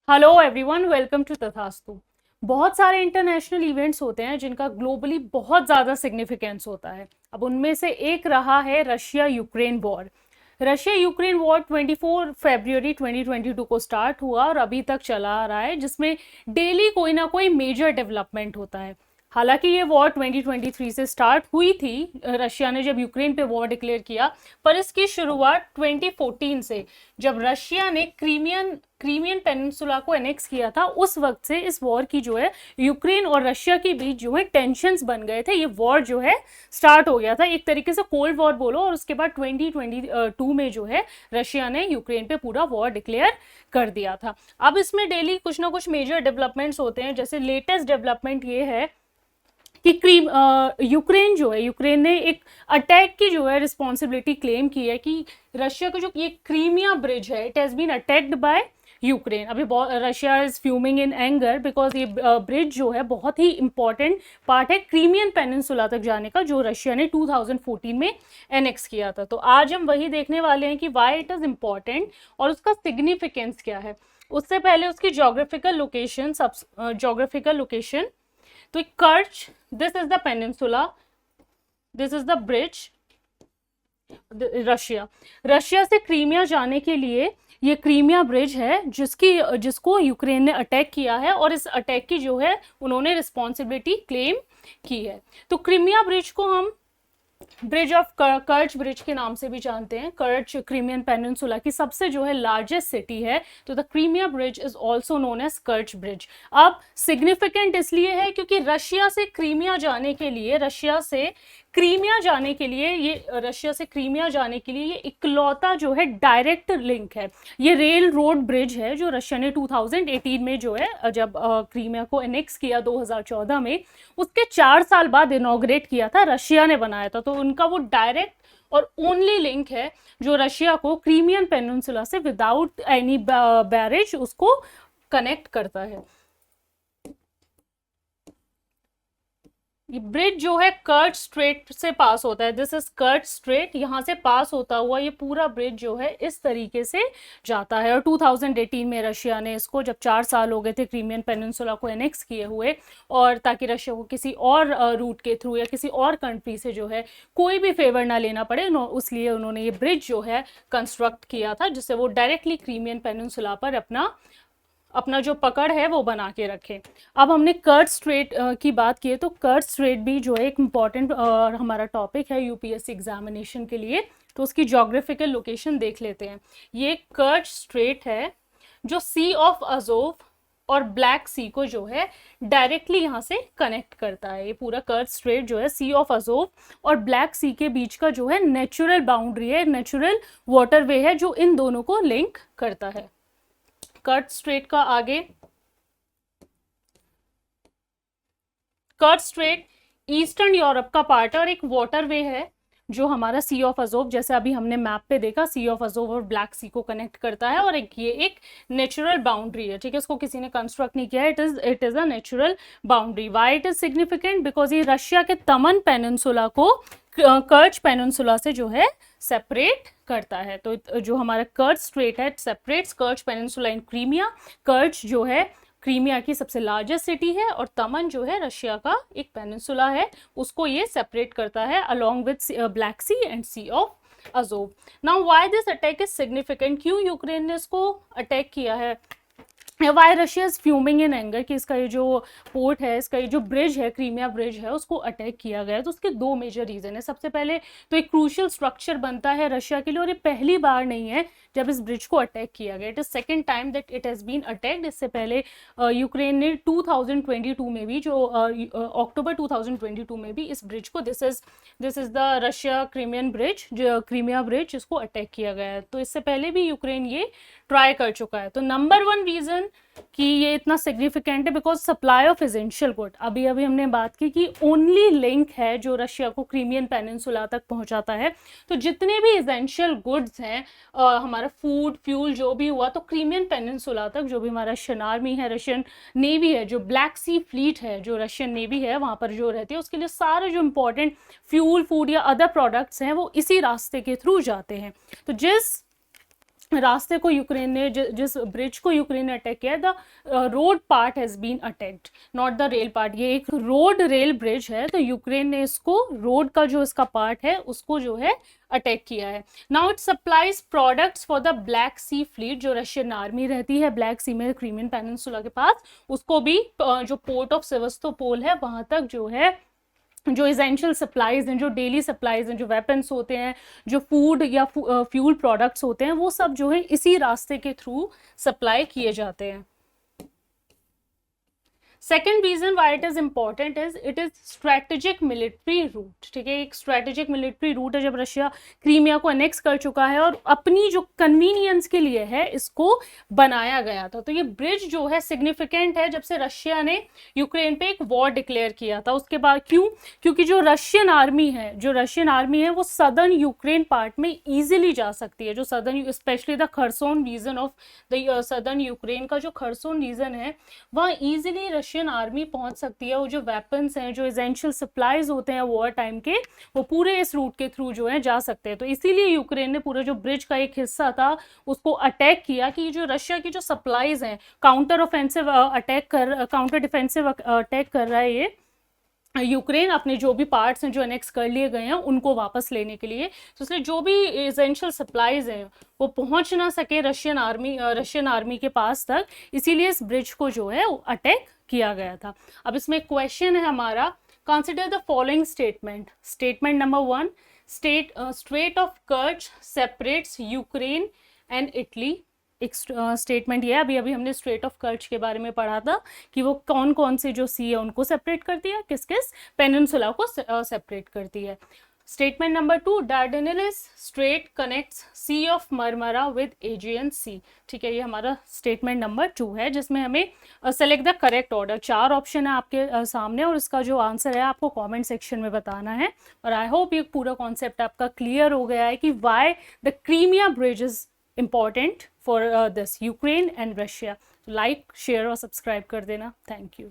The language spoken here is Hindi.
हेलो एवरीवन, वेलकम टू तथास्तु। बहुत सारे इंटरनेशनल इवेंट्स होते हैं जिनका ग्लोबली बहुत ज़्यादा सिग्निफिकेंस होता है। अब उनमें से एक रहा है Russia Ukraine war. Russia Ukraine war 24 फरवरी 2022 को स्टार्ट हुआ और अभी तक चला आ रहा है, जिसमें डेली कोई ना कोई मेजर डेवलपमेंट होता है। हालांकि ये वॉर 2023 से स्टार्ट हुई थी, रशिया ने जब यूक्रेन पे वॉर डिक्लेयर किया, पर इसकी शुरुआत 2014 से, जब रशिया ने क्रीमियन पेनिनसुला को एनेक्स किया था, उस वक्त से इस वॉर की जो है यूक्रेन और रशिया के बीच जो है टेंशंस बन गए थे। ये वॉर जो है स्टार्ट हो गया था, एक तरीके से कोल्ड वॉर बोलो। और उसके बाद 2022 में जो है रशिया ने यूक्रेन पे पूरा वॉर डिक्लेयर कर दिया था। अब इसमें डेली कुछ ना कुछ मेजर डेवलपमेंट्स होते हैं। जैसे लेटेस्ट डेवलपमेंट ये है कि यूक्रेन जो है, यूक्रेन ने एक अटैक की जो है रिस्पॉन्सिबिलिटी क्लेम की है कि रशिया का जो ये क्रीमिया ब्रिज है, it has been attacked by Ukraine. अभी Russia is fuming in anger because ये ब्रिज जो है बहुत ही इंपॉर्टेंट पार्ट है क्रीमियन पेनिनसुला तक जाने का, जो रशिया ने 2014 में एनेक्स किया था। तो आज हम वही देखने वाले हैं कि वाई इट इज इम्पॉर्टेंट और उसका सिग्निफिकेंस क्या है। उससे पहले उसकी जोग्राफिकल लोकेशन। तो Kerch, this is the peninsula, this is the bridge. Russia से क्रीमिया जाने के लिए ये क्रीमिया ब्रिज है, जिसको यूक्रेन ने अटैक किया है, और इस अटैक की जो है उन्होंने रिस्पॉन्सिबिलिटी क्लेम की है। तो क्रीमिया ब्रिज को हम ब्रिज ऑफ कर्च ब्रिज के नाम से भी जानते हैं। कर्च क्रीमियन पेनिनसुला की सबसे जो है लार्जेस्ट सिटी है, तो the Crimea bridge is also known as Kerch bridge. अब सिग्निफिकेंट इसलिए है क्योंकि रशिया से क्रीमिया जाने के लिए ये इकलौता जो है डायरेक्ट लिंक है। ये रेल रोड ब्रिज है जो रशिया ने 2018 में जो है, जब क्रीमिया को एनेक्स किया 2014 में, उसके 4 साल बाद इनॉग्रेट किया था, रशिया ने बनाया था। तो उनका वो डायरेक्ट और ओनली लिंक है जो रशिया को क्रीमियन पेनिनसुला से विदाउट एनी बैरेज उसको कनेक्ट करता है। ये ब्रिज जो है कर्च स्ट्रेट से पास होता है। दिस इज कर्च स्ट्रेट, यहाँ से पास होता हुआ ये पूरा ब्रिज जो है इस तरीके से जाता है। और 2018 में रशिया ने इसको, जब 4 साल हो गए थे क्रीमियन पेनिनसुला को एनेक्स किए हुए, और ताकि रशिया को किसी और रूट के थ्रू या किसी और कंट्री से जो है कोई भी फेवर ना लेना पड़े, उसलिए उन्होंने ये ब्रिज जो है कंस्ट्रक्ट किया था, जिससे वो डायरेक्टली क्रीमियन पेनिनसुला पर अपना जो पकड़ है वो बना के रखे। अब हमने कर्च स्ट्रेट की बात की है, तो कर्च स्ट्रेट भी जो है एक इम्पॉर्टेंट हमारा टॉपिक है यूपीएससी एग्जामिनेशन के लिए। तो उसकी जोग्राफिकल लोकेशन देख लेते हैं। ये कर्च स्ट्रेट है जो सी ऑफ अजोव और ब्लैक सी को जो है डायरेक्टली यहाँ से कनेक्ट करता है। ये पूरा कर्च स्ट्रेट जो है सी ऑफ अजोव और ब्लैक सी के बीच का जो है नेचुरल बाउंड्री है, नेचुरल वाटरवे है जो इन दोनों को लिंक करता है। कर्च स्ट्रेट का आगे, कर्च स्ट्रेट ईस्टर्न यूरोप का पार्ट है और एक वाटरवे है जो हमारा सी ऑफ अजोव, जैसे अभी हमने मैप पे देखा, सी ऑफ अजोव और ब्लैक सी को कनेक्ट करता है। और ये एक नेचुरल बाउंड्री है, ठीक है, इसको किसी ने कंस्ट्रक्ट नहीं किया है, it is a natural boundary. Y it is significant? Because ये रशिया के तमन पेनिनसुला को कर्च पेनिनसुला से जो है सेपरेट करता है। तो जो हमारा कर्च स्ट्रेट है, सेपरेट्स कर्च पेनिनसुला इन क्रीमिया। कर्च जो है क्रीमिया की सबसे लार्जेस्ट सिटी है, और तमन जो है रशिया का एक पेनिनसुला है, उसको ये सेपरेट करता है along with Black Sea and Sea of Azov. Now why this attack is significant? क्यों यूक्रेन ने इसको अटैक किया है? Why Russia is fuming in anger कि इसका ये जो पोर्ट है, इसका ये जो ब्रिज है, क्रीमिया ब्रिज है, उसको अटैक किया गया है। तो उसके 2 मेजर रीजन है। सबसे पहले तो एक क्रूशियल स्ट्रक्चर बनता है रशिया के लिए, और ये पहली बार नहीं है जब इस ब्रिज को अटैक किया गया। It is second time that it has been attacked. इससे पहले यूक्रेन ने 2022 में भी, जो अक्टूबर 2022 में भी इस ब्रिज को, this is the Russia Crimean bridge, Crimea bridge, जिसको अटैक किया गया है। तो इससे पहले भी यूक्रेन ये ट्राई कर चुका है। तो नंबर 1 रीजन कि ये इतना सिग्निफिकेंट है because supply of essential good. अभी हमने बात की कि ओनली लिंक है जो रशिया को क्रीमियन पेनिनसुला तक पहुंचाता है। तो जितने भी एसेंशियल गुड्स हैं, हमारा फूड, फ्यूल, जो भी हुआ, तो क्रीमियन पेनिनसुला तक, जो भी हमारा रशियन आर्मी है, रशियन नेवी है, जो ब्लैक सी फ्लीट है, जो रशियन नेवी है वहाँ पर जो रहती है, उसके लिए सारे जो इंपॉर्टेंट फ्यूल, फूड या अदर प्रोडक्ट्स हैं वो इसी रास्ते के थ्रू जाते हैं। तो रास्ते को यूक्रेन ने जिस ब्रिज को यूक्रेन ने अटैक किया, the road part has been attacked, not the rail part. ये एक रोड रेल ब्रिज है, तो यूक्रेन ने इसको रोड का जो इसका पार्ट है उसको जो है अटैक किया है। Now it supplies products for the Black Sea fleet, जो रशियन आर्मी रहती है ब्लैक सी में क्रीमियन पेनिनसुला के पास, उसको भी जो पोर्ट ऑफ सेवस्तोपोल है वहां तक जो है जो इसेंशियल सप्लाईज हैं, जो डेली सप्लाईज हैं, जो वेपन्स होते हैं, जो फूड या फ्यूल प्रोडक्ट्स होते हैं, वो सब जो है इसी रास्ते के थ्रू सप्लाई किए जाते हैं। Second reason why it is important is it is strategic military route. ठीक है, एक स्ट्रेटेजिक मिलिट्री रूट है। जब रशिया क्रीमिया को अनेक्स कर चुका है और अपनी जो कन्वीनियंस के लिए है इसको बनाया गया था, तो ये ब्रिज जो है सिग्निफिकेंट है जब से रशिया ने यूक्रेन पे एक वॉर डिक्लेयर किया था उसके बाद। क्यों? क्योंकि जो रशियन आर्मी है वो सदर्न यूक्रेन पार्ट में ईजिली जा सकती है। जो southern, specially the Kherson region of the southern Ukraine का जो खरसोन रीजन है वहाँ ईजिली रशियन आर्मी पहुंच सकती है। वो जो वेपन्स हैं, जो एसेंशियल सप्लाईज होते हैं वॉर टाइम के, वो पूरे इस रूट के थ्रू जो है जा सकते हैं। तो इसीलिए यूक्रेन ने पूरा जो ब्रिज का एक हिस्सा था उसको अटैक किया कि जो रशिया की जो सप्लाईज हैं, काउंटर डिफेंसिव अटैक कर रहा है ये यूक्रेन अपने जो भी पार्ट्स हैं जो अनेक्स कर लिए गए हैं उनको वापस लेने के लिए। तो इसलिए जो भी एसेंशियल सप्लाईज हैं वो पहुंच ना सके रशियन आर्मी के पास तक, इसीलिए इस ब्रिज को जो है अटैक किया गया था। अब इसमें क्वेश्चन है हमारा, consider the following statement. Statement number 1, straight of कर्च separates Ukraine and Italy. एक स्टेटमेंट ये है, अभी हमने स्ट्रेट ऑफ कर्च के बारे में पढ़ा था कि वो कौन कौन से जो सी है उनको सेपरेट करती है, किस किस पेनिनसुला को सेपरेट करती है। Statement number 2, Dardanelles strait connects sea of Marmara with Aegean sea. ठीक है, ये हमारा स्टेटमेंट नंबर 2 है जिसमें हमें select the correct order. 4 option है आपके सामने और इसका जो आंसर है आपको कमेंट सेक्शन में बताना है। और आई होप ये पूरा कॉन्सेप्ट आपका क्लियर हो गया है कि why the Crimea bridge is important for this Ukraine and Russia. Like, share और सब्सक्राइब कर देना। Thank you.